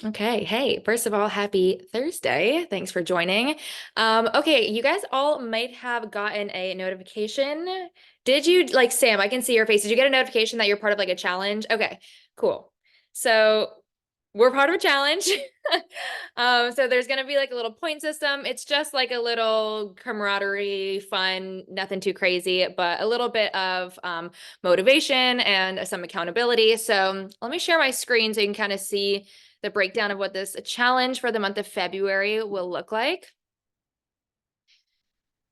Okay. Hey, first of all, happy Thursday. Thanks for joining. Okay, you guys all might have gotten a notification. Did you, like Sam, I can see your face. Did you get a notification that you're part of like a challenge? Okay, cool. So we're part of a challenge. So there's gonna be like a little point system. It's just like a little camaraderie, fun, nothing too crazy, but a little bit of motivation and some accountability. So let me share my screen so you can kind of see the breakdown of what this challenge for the month of February will look like.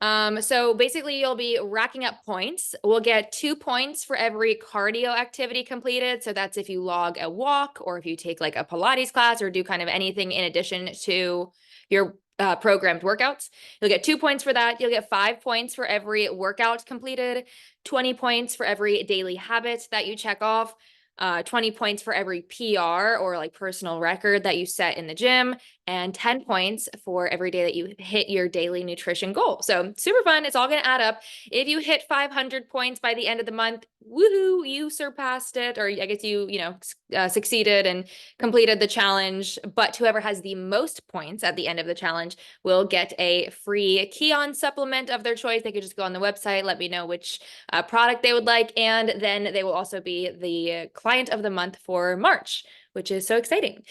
So basically you'll be racking up points. We'll get 2 points for every cardio activity completed. So that's if you log a walk or if you take like a Pilates class or do kind of anything in addition to your programmed workouts. You'll get 2 points for that. You'll get 5 points for every workout completed, 20 points for every daily habit that you check off, 20 points for every PR or like personal record that you set in the gym, and 10 points for every day that you hit your daily nutrition goal. So super fun. It's all going to add up. If you hit 500 points by the end of the month, woohoo, you surpassed it, or I guess succeeded and completed the challenge. But whoever has the most points at the end of the challenge will get a free Kion supplement of their choice. They could just go on the website, let me know which product they would like, and then they will also be the client of the month for March, which is so exciting.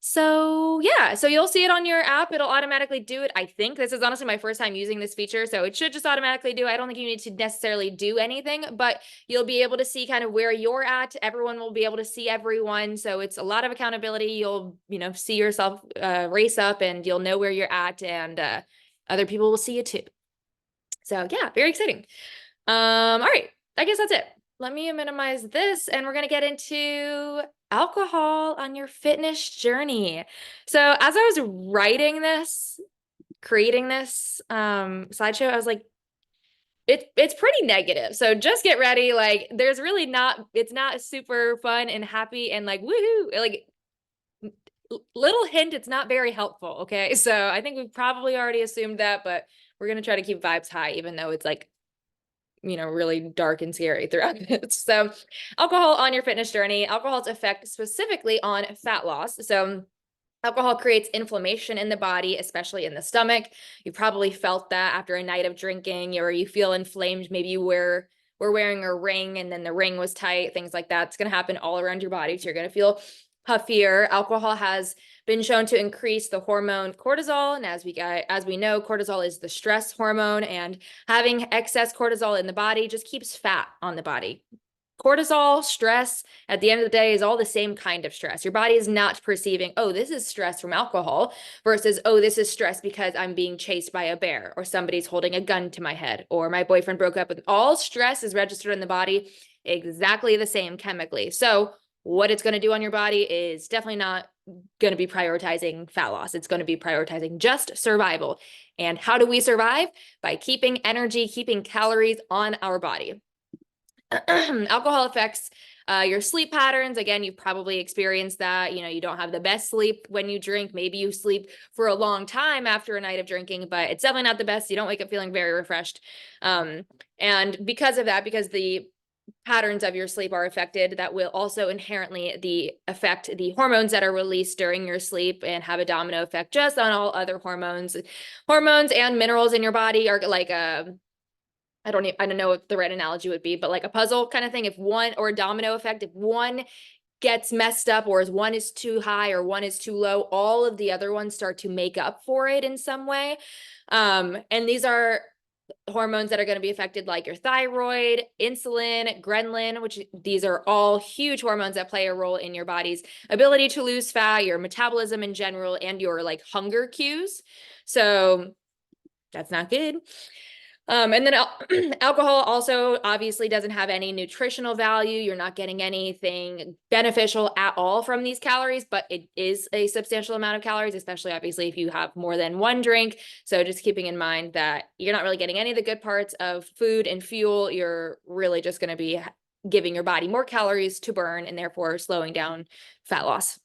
So yeah, so you'll see it on your app. It'll automatically do it. I think this is honestly my first time using this feature, so it should just automatically do it. I don't think you need to necessarily do anything, but you'll be able to see kind of where you're at. Everyone will be able to see everyone. So it's a lot of accountability. You'll, see yourself race up and you'll know where you're at, and other people will see you too. So yeah, very exciting. All right, I guess that's it. Let me minimize this and we're gonna get into alcohol on your fitness journey. So as I was writing this, creating this slideshow, I was like, it's pretty negative. So just get ready. Like there's really it's not super fun and happy and like woohoo. Like little hint, it's not very helpful. Okay. So I think we've probably already assumed that, but we're gonna try to keep vibes high, even though it's like really dark and scary throughout it. So alcohol on your fitness journey, alcohol's effect specifically on fat loss. So alcohol creates inflammation in the body, especially in the stomach. You probably felt that after a night of drinking, or you feel inflamed. Maybe you were wearing a ring and then the ring was tight, things like that. It's going to happen all around your body. So you're going to feel puffier. Alcohol has been shown to increase the hormone cortisol, and as we know, cortisol is the stress hormone, and having excess cortisol in the body just keeps fat on the body. Cortisol, stress, at the end of the day, is all the same kind of stress. Your body is not perceiving, oh, this is stress from alcohol versus, oh, this is stress because I'm being chased by a bear or somebody's holding a gun to my head or my boyfriend broke up with. All stress is registered in the body exactly the same chemically. So what it's going to do on your body is definitely not going to be prioritizing fat loss. It's going to be prioritizing just survival. And how do we survive? By keeping energy, keeping calories on our body. Alcohol affects your sleep patterns. Again, you've probably experienced that. You don't have the best sleep when you drink. Maybe you sleep for a long time after a night of drinking, but it's definitely not the best. You don't wake up feeling very refreshed. And because of that, because the patterns of your sleep are affected, that will also inherently affect the hormones that are released during your sleep and have a domino effect just on all other hormones. Hormones and minerals in your body are like I don't know what the right analogy would be, but like a puzzle kind of thing. If one, or a domino effect, if one gets messed up, or as one is too high or one is too low, all of the other ones start to make up for it in some way. And these are hormones that are going to be affected, like your thyroid, insulin, ghrelin, which these are all huge hormones that play a role in your body's ability to lose fat, your metabolism in general, and your like hunger cues. So that's not good. And then alcohol also obviously doesn't have any nutritional value. You're not getting anything beneficial at all from these calories, but it is a substantial amount of calories, especially obviously if you have more than one drink. So just keeping in mind that you're not really getting any of the good parts of food and fuel. You're really just going to be giving your body more calories to burn and therefore slowing down fat loss.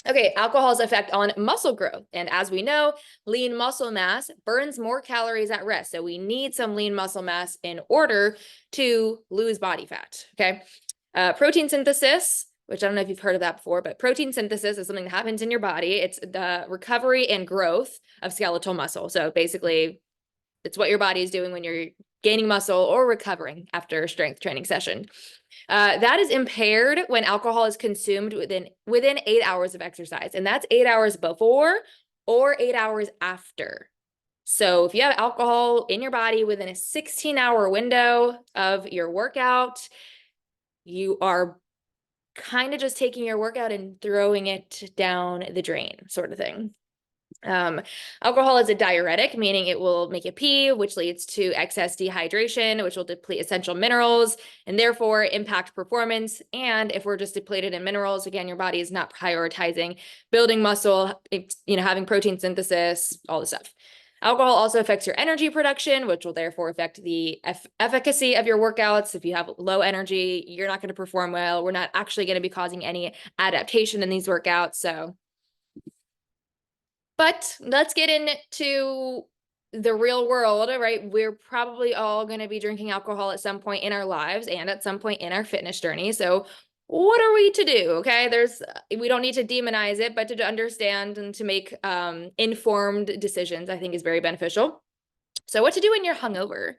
Okay, alcohol's effect on muscle growth. And as we know, lean muscle mass burns more calories at rest. So we need some lean muscle mass in order to lose body fat, okay? Protein synthesis which I don't know if you've heard of that before, but protein synthesis is something that happens in your body. It's the recovery and growth of skeletal muscle. So basically, it's what your body is doing when you're gaining muscle or recovering after a strength training session. That is impaired when alcohol is consumed within 8 hours of exercise, and that's 8 hours before or 8 hours after. So if you have alcohol in your body within a 16-hour window of your workout, you are kind of just taking your workout and throwing it down the drain, sort of thing. Alcohol is a diuretic, meaning it will make you pee, which leads to excess dehydration, which will deplete essential minerals and therefore impact performance. And if we're just depleted in minerals, again, your body is not prioritizing building muscle, having protein synthesis, all this stuff. Alcohol also affects your energy production, which will therefore affect the efficacy of your workouts. If you have low energy, you're not going to perform well. We're not actually going to be causing any adaptation in these workouts. But let's get into the real world, right? We're probably all going to be drinking alcohol at some point in our lives and at some point in our fitness journey. So what are we to do? Okay. We don't need to demonize it, but to understand and to make informed decisions, I think is very beneficial. So what to do when you're hungover?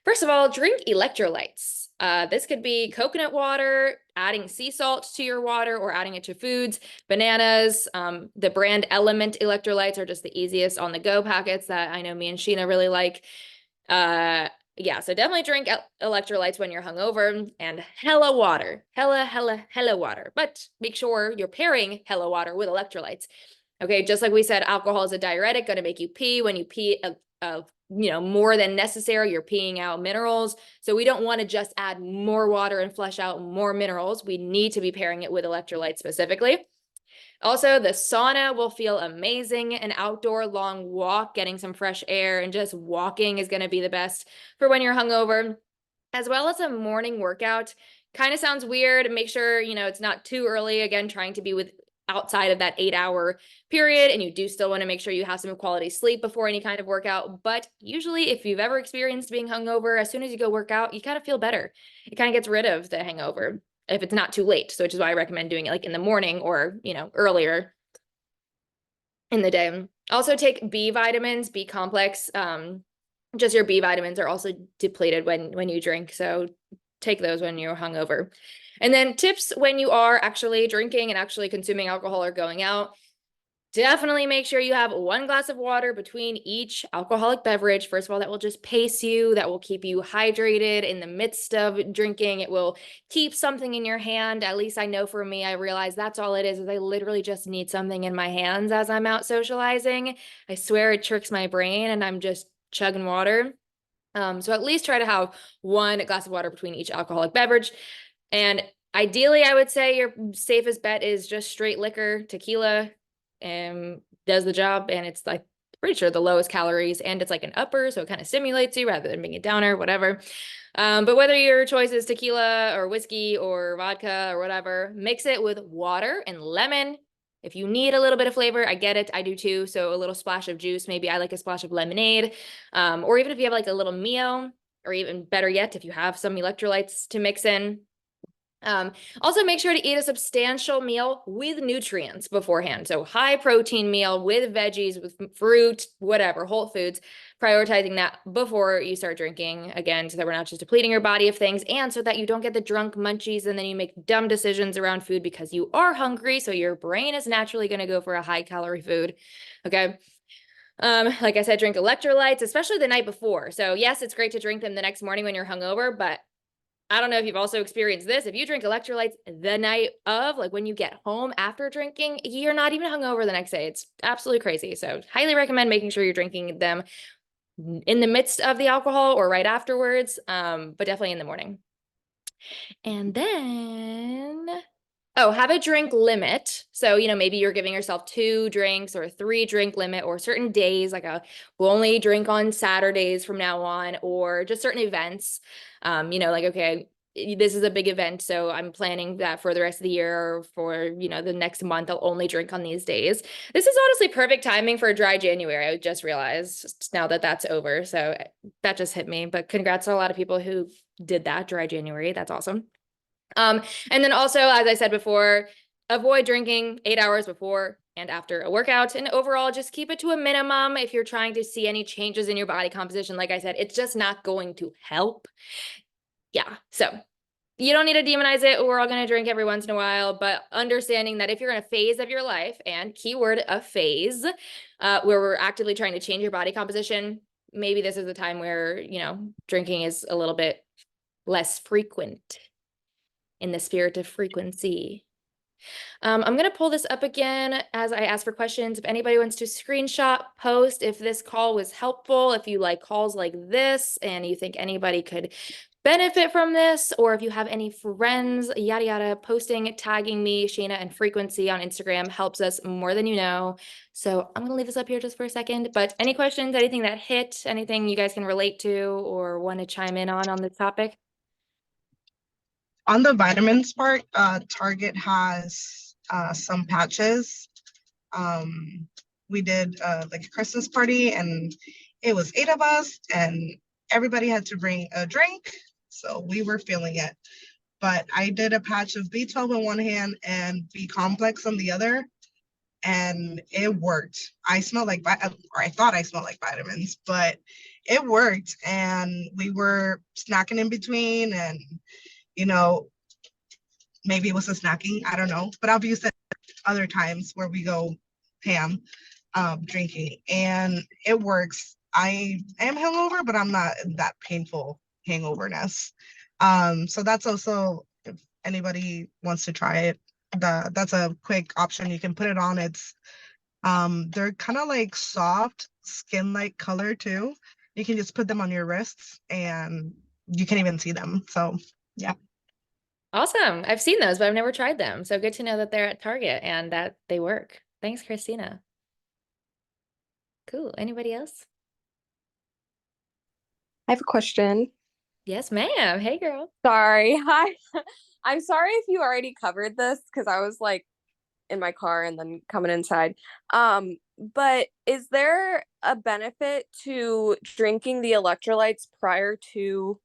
First of all, drink electrolytes. This could be coconut water, adding sea salt to your water or adding it to foods, bananas. The brand Element electrolytes are just the easiest on the go packets that I know me and Sheena really like. Yeah, so definitely drink electrolytes when you're hungover, and hella water, hella water. But make sure you're pairing hella water with electrolytes. Okay, just like we said, alcohol is a diuretic, going to make you pee. When you pee more than necessary, you're peeing out minerals. So we don't want to just add more water and flush out more minerals. We need to be pairing it with electrolytes specifically. Also, the sauna will feel amazing. An outdoor long walk, getting some fresh air and just walking is going to be the best for when you're hungover, as well as a morning workout. Kind of sounds weird. Make sure, it's not too early. Again, trying to be outside of that 8-hour period, and you do still want to make sure you have some quality sleep before any kind of workout. But usually, if you've ever experienced being hungover, as soon as you go work out, you kind of feel better. It kind of gets rid of the hangover if it's not too late. So which is why I recommend doing it like in the morning or, earlier in the day. Also take B vitamins, B complex. Just your B vitamins are also depleted when you drink. So take those when you're hungover. And then tips when you are actually drinking and actually consuming alcohol or going out. Definitely make sure you have 1 glass of water between each alcoholic beverage. First of all, that will just pace you. That will keep you hydrated in the midst of drinking. It will keep something in your hand. At least I know for me, I realize that's all it is I literally just need something in my hands as I'm out socializing. I swear it tricks my brain and I'm just chugging water. So at least try to have 1 glass of water between each alcoholic beverage. And ideally, I would say your safest bet is just straight liquor, tequila, does the job, and it's like pretty sure the lowest calories, and it's like an upper, so it kind of stimulates you rather than being a downer, whatever. But whether your choice is tequila or whiskey or vodka or whatever, mix it with water and lemon. If you need a little bit of flavor, I get it. I do too. So a little splash of juice. Maybe I like a splash of lemonade. Or even if you have like a little Mio, or even better yet, if you have some electrolytes to mix in. Also make sure to eat a substantial meal with nutrients beforehand. So high protein meal with veggies, with fruit, whatever, whole foods, prioritizing that before you start drinking, again, so that we're not just depleting your body of things, and so that you don't get the drunk munchies and then you make dumb decisions around food because you are hungry. So your brain is naturally going to go for a high calorie food. Okay. Like I said, drink electrolytes, especially the night before. So yes, it's great to drink them the next morning when you're hungover, but I don't know if you've also experienced this. If you drink electrolytes the night of, like when you get home after drinking, you're not even hungover the next day. It's absolutely crazy. So highly recommend making sure you're drinking them in the midst of the alcohol or right afterwards, but definitely in the morning. And then, have a drink limit. So, maybe you're giving yourself 2 drinks or 3 drink limit, or certain days, like we'll only drink on Saturdays from now on, or just certain events. Like, okay, this is a big event, so I'm planning that for the rest of the year or for, the next month, I'll only drink on these days. This is honestly perfect timing for a dry January. I just realized now that that's over. So that just hit me, but congrats to a lot of people who did that dry January. That's awesome. And then also, as I said before, avoid drinking 8 hours before and after a workout. And overall, just keep it to a minimum if you're trying to see any changes in your body composition. Like I said, it's just not going to help. Yeah. So you don't need to demonize it. We're all going to drink every once in a while, but understanding that if you're in a phase of your life, and keyword a phase, where we're actively trying to change your body composition, maybe this is the time where, drinking is a little bit less frequent in the spirit of frequency. I'm going to pull this up again as I ask for questions. If anybody wants to screenshot, post if this call was helpful, if you like calls like this and you think anybody could benefit from this, or if you have any friends, yada, yada, posting, tagging me, Shayna, and Frequency on Instagram helps us more than you know. So I'm going to leave this up here just for a second, but any questions, anything that hit, anything you guys can relate to or want to chime in on this topic? On the vitamins part, Target has some patches. We did like a Christmas party, and it was 8 of us, and everybody had to bring a drink, so we were feeling it. But I did a patch of B12 in one hand and B complex on the other, and it worked. I smelled like, or I thought I smelled like vitamins, but it worked, and we were snacking in between, and maybe it was a snacking, I don't know, but I've used it other times where we go ham drinking, and it works. I am hungover, but I'm not in that painful hangoverness. So that's also, if anybody wants to try it, that's a quick option. You can put it on. It's they're kind of like soft skin-like color too. You can just put them on your wrists and you can't even see them. So yeah. Awesome. I've seen those, but I've never tried them. So good to know that they're at Target and that they work. Thanks, Christina. Cool. Anybody else? I have a question. Yes, ma'am. Hey, girl. Sorry. Hi. I'm sorry if you already covered this because I was like in my car and then coming inside. But is there a benefit to drinking the electrolytes prior to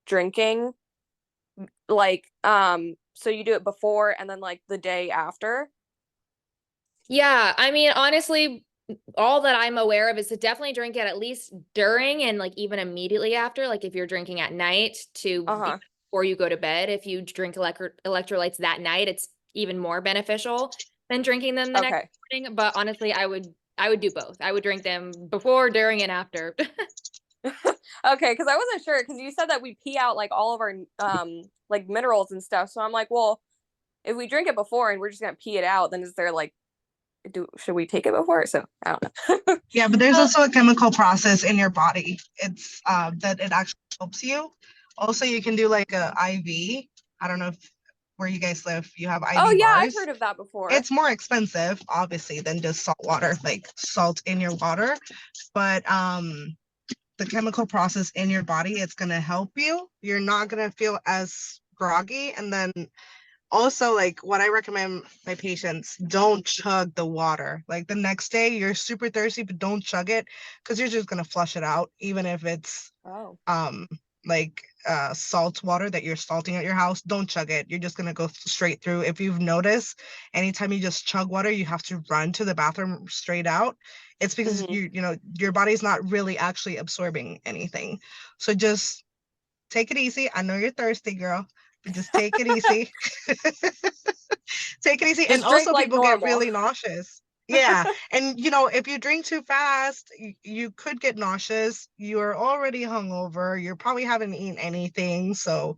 drinking? Like, so you do it before and then like the day after? Yeah, I mean, honestly, all that I'm aware of is to definitely drink it at least during and like even immediately after. Like if you're drinking at night before you go to bed, if you drink electrolytes that night, it's even more beneficial than drinking them the next morning. But honestly, I would do both. I would drink them before, during, and after. Okay, because I wasn't sure because you said that we pee out like all of our like minerals and stuff. So I'm like, well, if we drink it before and we're just gonna pee it out, then is there like should we take it before? So I don't know. Yeah, but there's also a chemical process in your body. It's that it actually helps you. Also, you can do like a IV. I don't know if where you guys live, you have IV Oh yeah, bars. I've heard of that before. It's more expensive, obviously, than just salt water, like salt in your water. But the chemical process in your body, it's gonna help you. You're not gonna feel as groggy, and then also, like what I recommend my patients, don't chug the water. Like the next day you're super thirsty, but don't chug it because you're just gonna flush it out, even if it's like salt water that you're salting at your house. Don't chug it. You're just gonna go straight through. If you've noticed, anytime you just chug water, you have to run to the bathroom straight out. It's because your body's not really actually absorbing anything. So just take it easy. I know you're thirsty, girl, but just take it easy. Take it easy. Just and also like people normal. get really nauseous. Yeah. And if you drink too fast, you could get nauseous. You're already hungover. You probably haven't eaten anything. So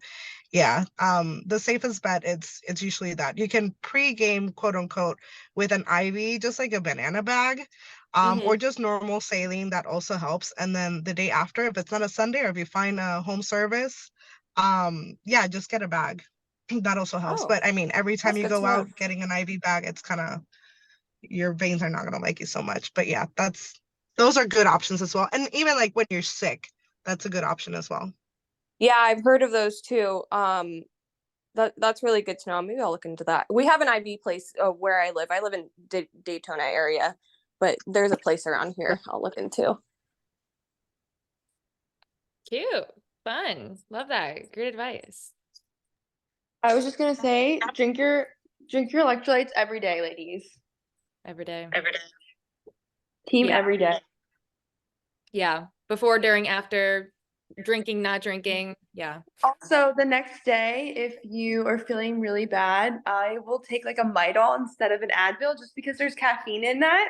yeah, the safest bet, it's usually that. You can pre-game, quote unquote, with an IV, just like a banana bag, or just normal saline. That also helps. And then the day after, if it's not a Sunday or if you find a home service, yeah, just get a bag. That also helps. But I mean, every time you go out getting an IV bag, it's kind of, your veins are not going to like you so much. But yeah, those are good options as well. And even like when you're sick, that's a good option as well. Yeah, I've heard of those too. That's really good to know. Maybe I'll look into that. We have an IV place where I live. I live in Daytona area, but there's a place around here I'll look into. Cute. Fun. Love that. Great advice. I was just gonna say, drink your electrolytes every day, ladies. Every day. Team Yeah. every day. Yeah. Before, during, after, drinking, not drinking. Yeah. Also, the next day, if you are feeling really bad, I will take like a Midol instead of an Advil just because there's caffeine in that.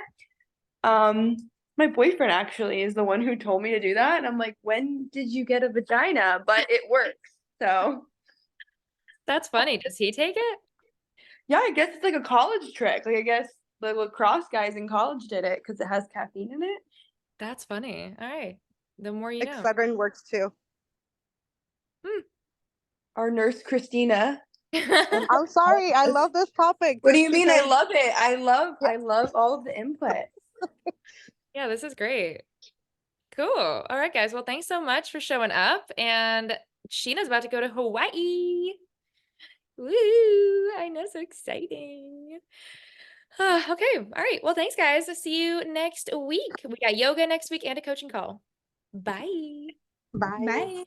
My boyfriend actually is the one who told me to do that. And I'm like, when did you get a vagina? But it works. So That's funny. Does he take it? yeah, I guess it's like a college trick. Like I guess the lacrosse guys in college did it because it has caffeine in it. That's funny. All right. The more you know. Excedrin works too. Our nurse Christina. I'm sorry, I love this topic. What do just you mean? I because- love it. I love all of the input. Yeah, this is great. Cool. All right, guys. Well, thanks so much for showing up. And Sheena's about to go to Hawaii. Woo! I know, so exciting. Okay. All right. Well, thanks, guys. I'll see you next week. We got yoga next week and a coaching call. Bye. Bye. Bye.